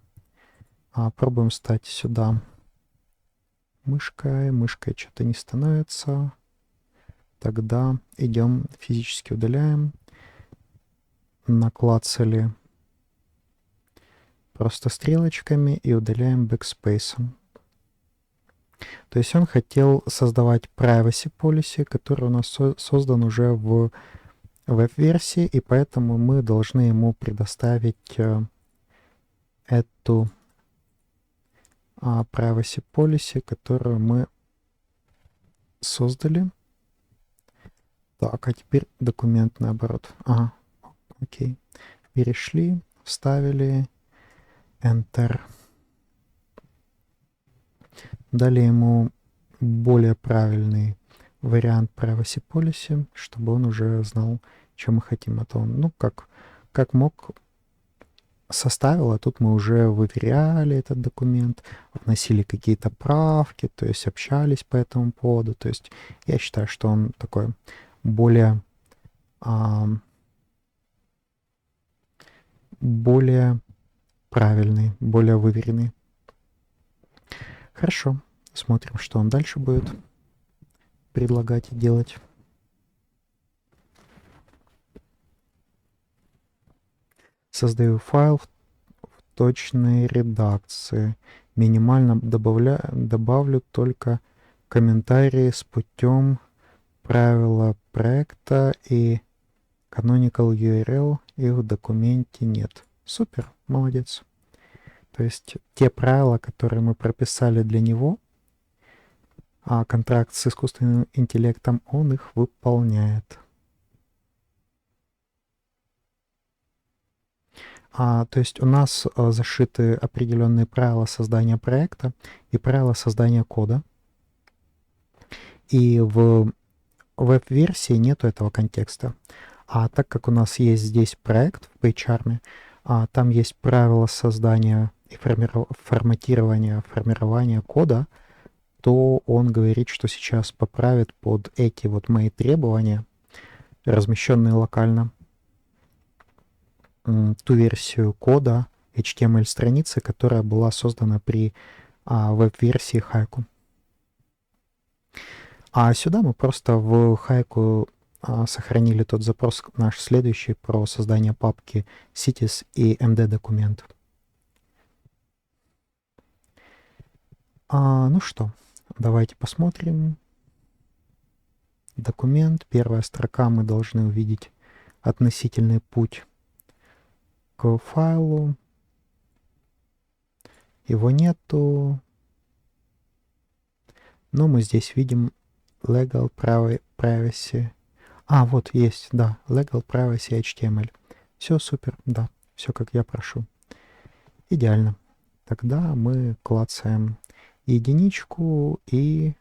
A: Пробуем встать сюда. Мышкой что-то не становится. Тогда идем, физически удаляем. Наклацали просто стрелочками и удаляем бэкспейсом. То есть он хотел создавать privacy policy, который у нас создан уже в веб-версии, и поэтому мы должны ему предоставить эту privacy policy, которую мы создали. Так, а теперь документ наоборот. Ага, окей. Перешли, вставили, Enter. Дали ему более правильный вариант privacy policy, чтобы он уже знал, что мы хотим. А то он, ну, как мог, составил, а тут мы уже выверяли этот документ, вносили какие-то правки, то есть общались по этому поводу. То есть я считаю, что он такой более более правильный, более выверенный. Хорошо, смотрим, что он дальше будет предлагать и делать. Создаю файл в точной редакции. Минимально добавлю только комментарии с путем правила проекта и canonical URL их в документе нет. Супер, молодец. То есть те правила, которые мы прописали для него, а контракт с искусственным интеллектом, он их выполняет. То есть у нас зашиты определенные правила создания проекта и правила создания кода. И в веб-версии нету этого контекста. А так как у нас есть здесь проект в PyCharm, там есть правила создания и формирования кода, то он говорит, что сейчас поправит под эти вот мои требования, размещенные локально, ту версию кода HTML-страницы, которая была создана при веб-версии Haiku. А сюда мы просто в Haiku сохранили тот запрос наш следующий про создание папки cities и MD-документ. Ну что, давайте посмотрим. Документ. Первая строка, мы должны увидеть относительный путь к файлу. Его нету. Но мы здесь видим legal privacy. Вот есть, да, legal privacy HTML. Все супер, да, все как я прошу. Идеально. Тогда мы клацаем единичку, и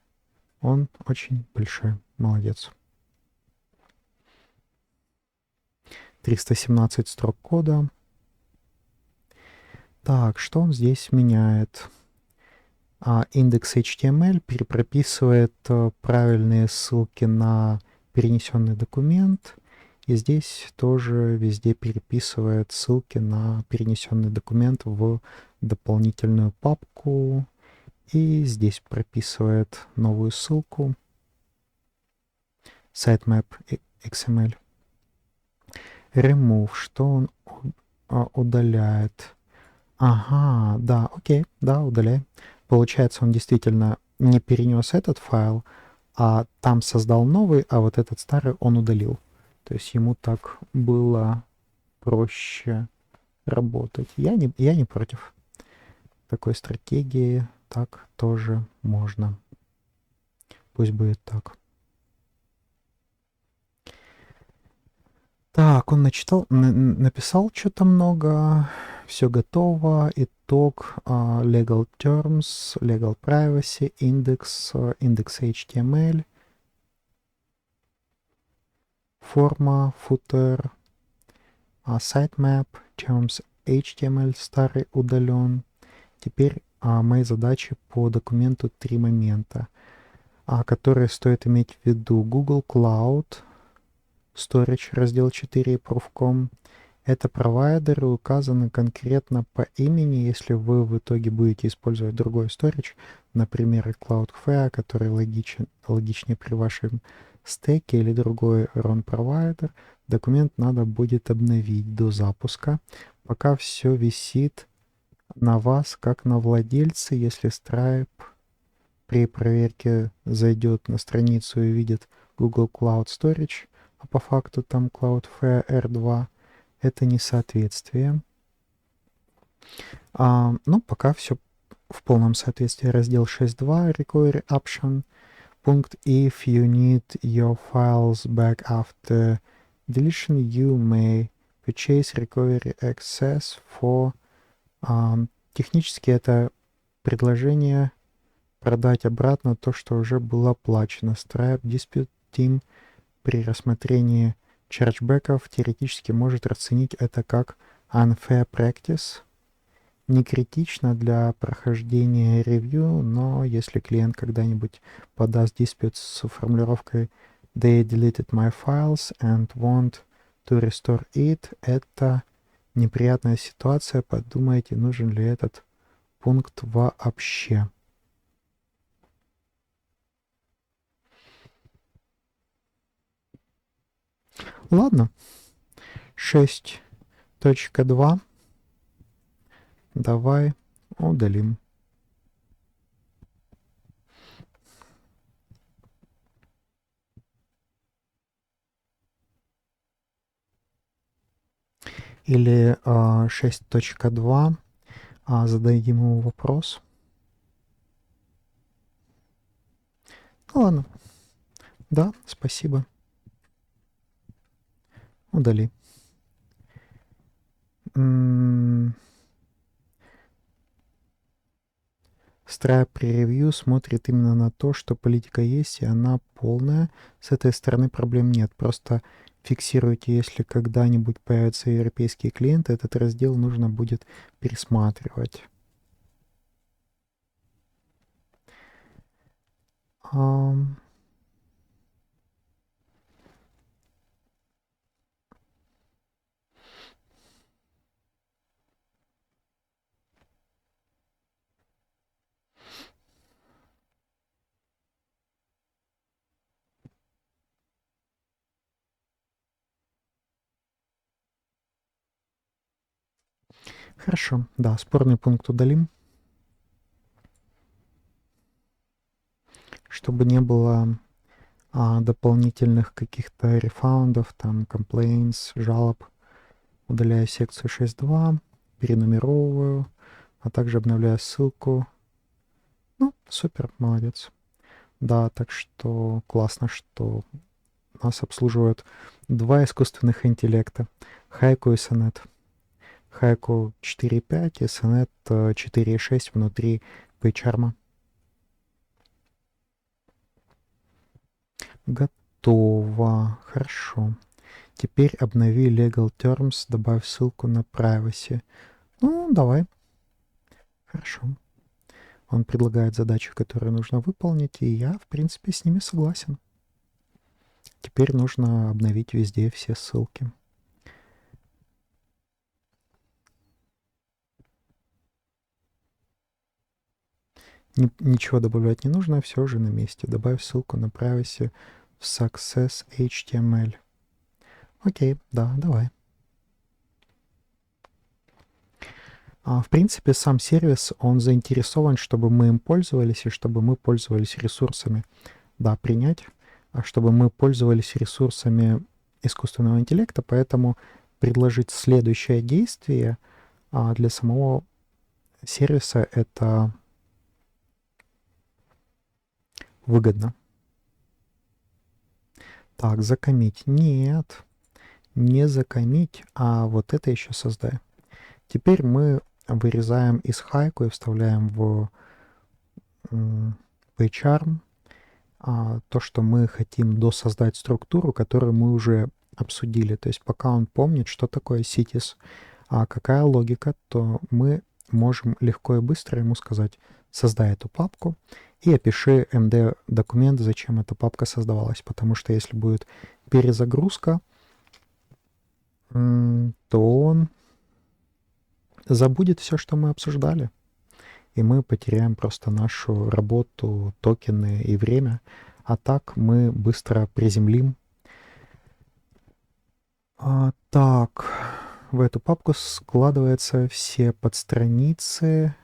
A: он очень большой. Молодец. 317 строк кода. Так, что он здесь меняет? Индекс HTML перепрописывает правильные ссылки на перенесенный документ. И здесь тоже везде переписывает ссылки на перенесенный документ в дополнительную папку. И здесь прописывает новую ссылку. Sitemap XML. Remove, что он удаляет? Ага, да, окей, да, удаляй. Получается, он действительно не перенес этот файл, а там создал новый, а вот этот старый он удалил. То есть ему так было проще работать. Я не против такой стратегии. Так тоже можно. Пусть будет так. Так, он написал что-то много. Все готово. Итог. Legal terms, legal privacy, index HTML. Форма, footer, sitemap, terms HTML старый удален. Теперь мои задачи по документу 3 момента, которые стоит иметь в виду. Google Cloud, Storage, раздел 4, Proofcom. Это провайдеры указаны конкретно по имени. Если вы в итоге будете использовать другой storage, например, Cloudflare, который логичнее при вашем стеке, или другой RON провайдер, документ надо будет обновить до запуска. Пока все висит на вас, как на владельце. Если Stripe при проверке зайдет на страницу и видит Google Cloud Storage, а по факту там Cloudflare R2, это несоответствие. Но пока все в полном соответствии. Раздел 6.2, Recovery Option. Пункт If you need your files back after deletion, you may purchase recovery access for... технически это предложение продать обратно то, что уже было оплачено. Stripe Dispute Team при рассмотрении чарджбеков теоретически может расценить это как unfair practice. Не критично для прохождения ревью, но если клиент когда-нибудь подаст диспют с формулировкой "They deleted my files and want to restore it", это неприятная ситуация, подумайте, нужен ли этот пункт вообще. Ладно. 6.2. Давай удалим. Или 6.2. Зададим ему вопрос. Ну ладно. Да, спасибо. Удали. Stripe превью смотрит именно на то, что политика есть, и она полная. С этой стороны проблем нет. Просто фиксируйте, если когда-нибудь появятся европейские клиенты, этот раздел нужно будет пересматривать. Хорошо, да, спорный пункт удалим. Чтобы не было дополнительных каких-то рефаундов, там, complaints, жалоб. Удаляю секцию 6.2, перенумеровываю, а также обновляю ссылку. Ну, супер, молодец. Да, так что классно, что нас обслуживают два искусственных интеллекта. Haiku и Sonnet. Haiku 4.5 и Sonnet 4.6 внутри PyCharm. Готово. Хорошо. Теперь обнови Legal Terms, добавь ссылку на Privacy. Ну, давай. Хорошо. Он предлагает задачи, которые нужно выполнить, и я, в принципе, с ними согласен. Теперь нужно обновить везде все ссылки. Ничего добавлять не нужно, все уже на месте. Добавь ссылку на privacy в Success HTML. Окей, да, давай. В принципе, сам сервис, он заинтересован, чтобы мы им пользовались и чтобы мы пользовались ресурсами. Да, принять, чтобы мы пользовались ресурсами искусственного интеллекта, поэтому предложить следующее действие для самого сервиса это выгодно. Так, закоммить. Нет, не закоммить, а вот это еще создай. Теперь мы вырезаем из Haiku и вставляем в PyCharm то, что мы хотим досоздать структуру, которую мы уже обсудили. То есть пока он помнит, что такое cities, какая логика, то мы можем легко и быстро ему сказать, создай эту папку и опиши MD-документ, зачем эта папка создавалась. Потому что если будет перезагрузка, то он забудет все, что мы обсуждали. И мы потеряем просто нашу работу, токены и время. А так мы быстро приземлим. Так, в эту папку складываются все подстраницы,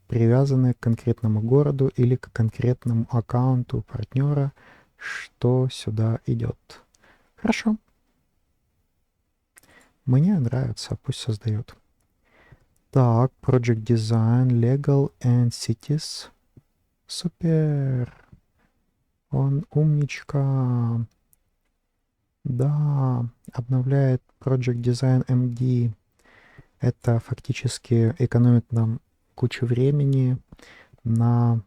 A: привязанные к конкретному городу или к конкретному аккаунту партнера, что сюда идет. Хорошо. Мне нравится, пусть создает. Так, Project Design, Legal and Cities. Супер. Он умничка. Да, обновляет Project Design MD. Это фактически экономит нам кучу времени на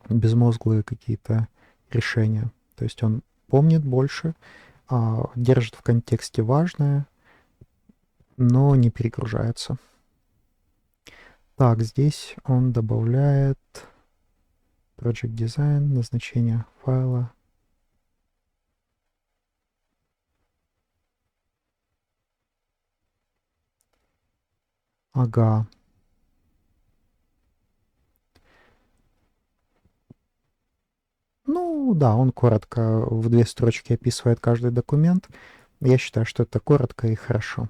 A: безмозглые какие-то решения. То есть он помнит больше, держит в контексте важное, но не перегружается. Так, здесь он добавляет Project Design, назначение файла. Ага. Ну да, он коротко в 2 строчки описывает каждый документ. Я считаю, что это коротко и хорошо.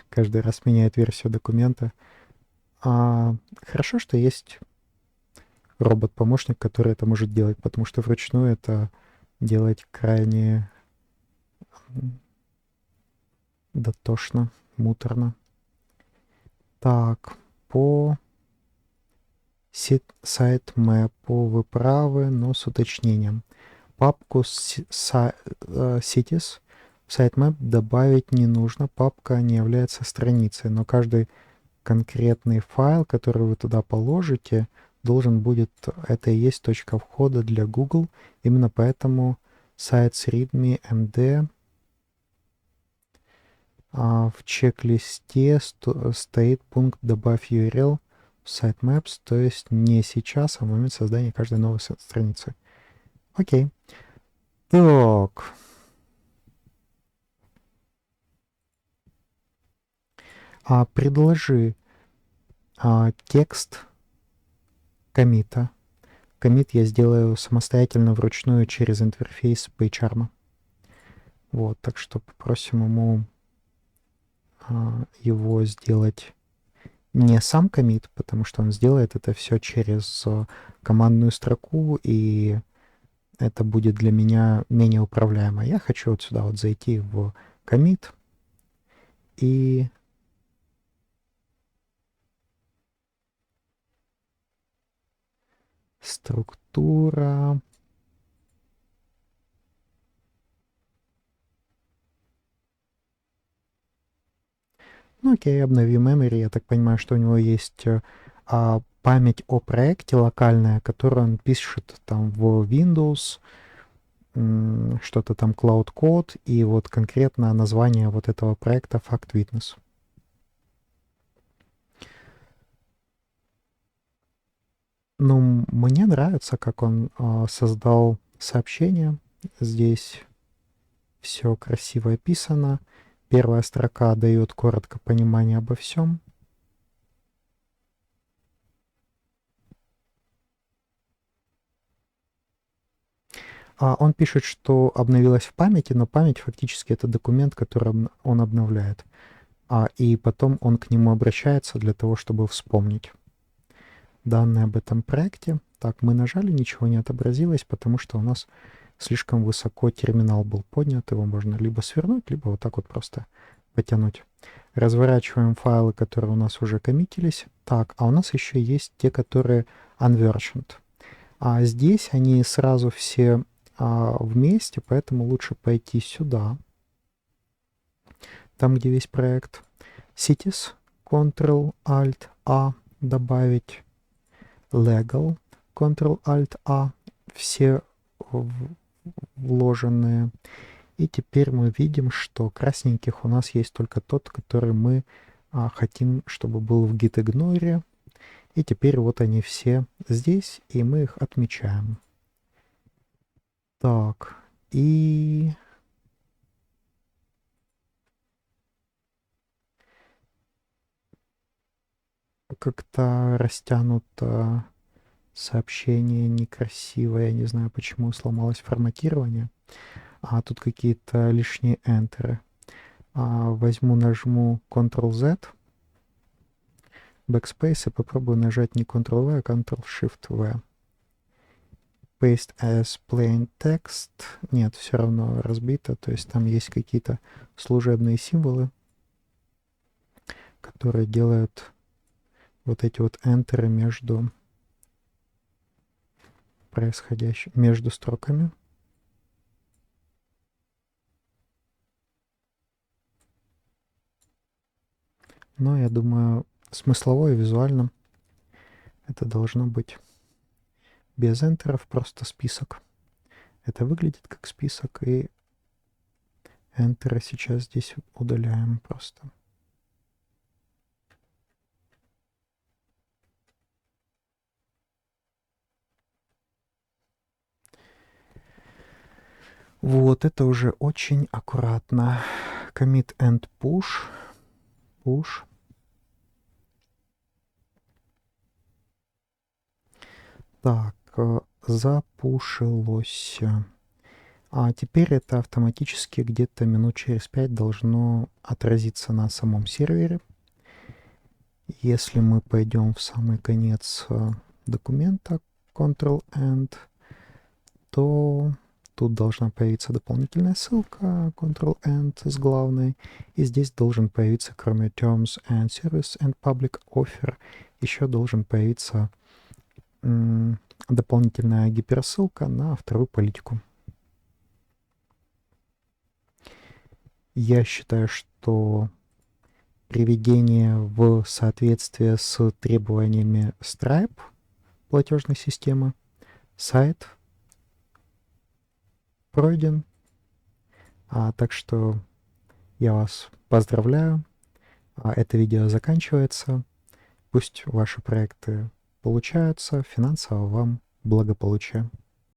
A: Каждый раз меняет версию документа. Хорошо, что есть робот-помощник, который это может делать, потому что вручную это делать крайне дотошно, муторно. Так, по сайтмэпу вы правы, но с уточнением. Папку cities в sitemap добавить не нужно, папка не является страницей, но каждый конкретный файл, который вы туда положите, должен будет, это и есть точка входа для Google, именно поэтому sites readme md в чек-листе стоит пункт «Добавь URL» в sitemaps, то есть не сейчас, а в момент создания каждой новой страницы. Окей. Так. Предложи текст коммита. Коммит я сделаю самостоятельно вручную через интерфейс PageRama. Вот, так что попросим ему его сделать не сам коммит, потому что он сделает это все через командную строку, и это будет для меня менее управляемо. Я хочу вот сюда вот зайти в коммит и структура. Ну окей, обнови memory. Я так понимаю, что у него есть память о проекте локальная, которую он пишет там в Windows, что-то там Cloud Code, и вот конкретно название вот этого проекта Fact Witness. Ну, мне нравится, как он создал сообщение. Здесь все красиво описано. Первая строка дает коротко понимание обо всем. Он пишет, что обновилась в памяти, но память фактически это документ, который он обновляет. И потом он к нему обращается для того, чтобы вспомнить данные об этом проекте. Так, мы нажали, ничего не отобразилось, потому что у нас слишком высоко терминал был поднят. Его можно либо свернуть, либо вот так вот просто потянуть. Разворачиваем файлы, которые у нас уже коммитились. Так, а у нас еще есть те, которые unversioned. Здесь они сразу все вместе, поэтому лучше пойти сюда, там, где весь проект. Cities, Ctrl-Alt-A, добавить Legal, Ctrl-Alt-A, все вложенные. И теперь мы видим, что красненьких у нас есть только тот, который мы хотим, чтобы был в gitignore. И теперь вот они все здесь, и мы их отмечаем. Так, и как-то растянуто сообщение некрасиво. Я не знаю, почему сломалось форматирование. Тут какие-то лишние энтеры. Возьму, нажму Ctrl-Z, Backspace и попробую нажать не Ctrl-V, а Ctrl-Shift-V. Paste as plain text. Нет, все равно разбито. То есть там есть какие-то служебные символы, которые делают вот эти вот энтеры между происходящим, между строками. Но я думаю, смыслово и визуально это должно быть без энтеров, просто список. Это выглядит как список, и энтеры сейчас здесь удаляем просто. Вот, это уже очень аккуратно. commit and push. Так, запушилось. А теперь это автоматически где-то минут через 5 должно отразиться на самом сервере. Если мы пойдем в самый конец документа Ctrl-End, то тут должна появиться дополнительная ссылка Ctrl-End с главной. И здесь должен появиться, кроме Terms and Service and Public Offer, еще должен появиться дополнительная гиперссылка на вторую политику. Я считаю, что приведение в соответствие с требованиями Stripe платежной системы сайт пройден. Так что я вас поздравляю. Это видео заканчивается. Пусть ваши проекты получаются. Финансового вам благополучия.